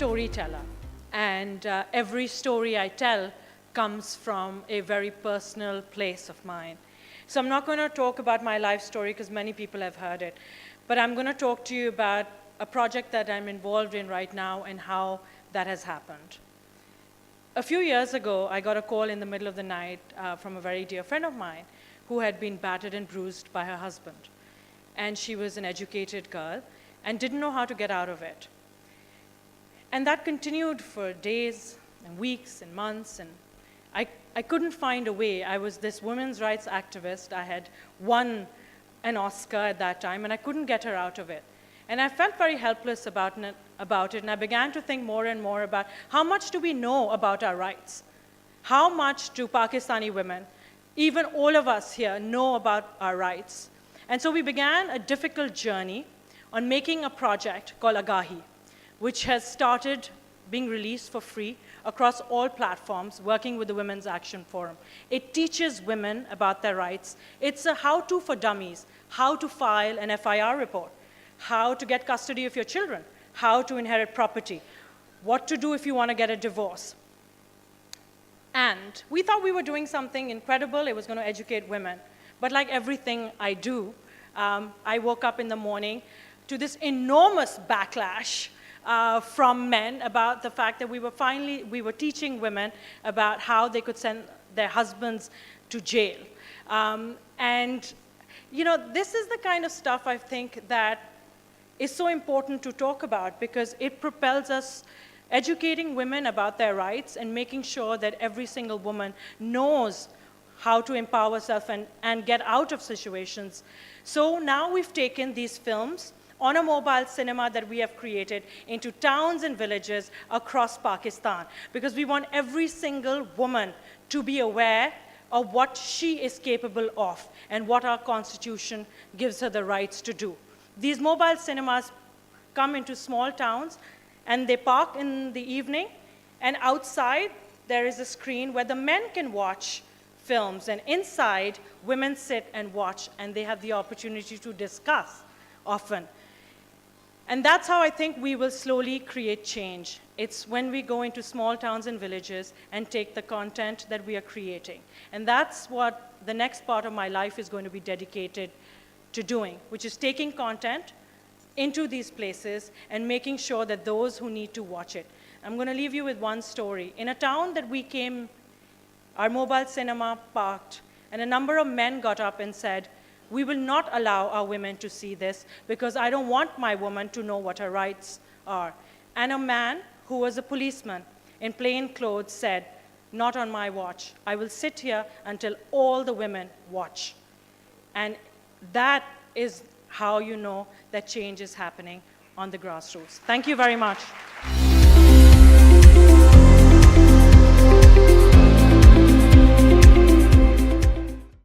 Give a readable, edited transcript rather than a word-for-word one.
storyteller, and every story I tell comes from a very personal place of mine. So I'm not going to talk about my life story because many people have heard it, but I'm going to talk to you about a project that I'm involved in right now and how that has happened. A few years ago, I got a call in the middle of the night from a very dear friend of mine who had been battered and bruised by her husband. And she was an educated girl and didn't know how to get out of it. And that continued for days and weeks and months, and I couldn't find a way. I was this women's rights activist. I had won an Oscar at that time, and I couldn't get her out of it. And I felt very helpless about it, and I began to think more and more about how much do we know about our rights? How much do Pakistani women, even all of us here, know about our rights? And so we began a difficult journey on making a project called Agahi, which has started being released for free across all platforms, working with the Women's Action Forum. It teaches women about their rights. It's a how-to for dummies, how to file an FIR report, how to get custody of your children, how to inherit property, what to do if you want to get a divorce. And we thought we were doing something incredible. It was going to educate women. But like everything I do, I woke up in the morning to this enormous backlash from men about the fact that we were teaching women about how they could send their husbands to jail. And you know, this is the kind of stuff I think that is so important to talk about because it propels us educating women about their rights and making sure that every single woman knows how to empower herself and get out of situations. So now we've taken these films on a mobile cinema that we have created into towns and villages across Pakistan, because we want every single woman to be aware of what she is capable of and what our Constitution gives her the rights to do. These mobile cinemas come into small towns and they park in the evening, and outside there is a screen where the men can watch films, and inside women sit and watch, and they have the opportunity to discuss often. And that's how I think we will slowly create change. It's when we go into small towns and villages and take the content that we are creating. And that's what the next part of my life is going to be dedicated to doing, which is taking content into these places and making sure that those who need to watch it. I'm going to leave you with one story. In a town that we came, our mobile cinema parked, and a number of men got up and said, "We will not allow our women to see this because I don't want my woman to know what her rights are." And a man who was a policeman in plain clothes said, "Not on my watch. I will sit here until all the women watch." And that is how you know that change is happening on the grassroots. Thank you very much.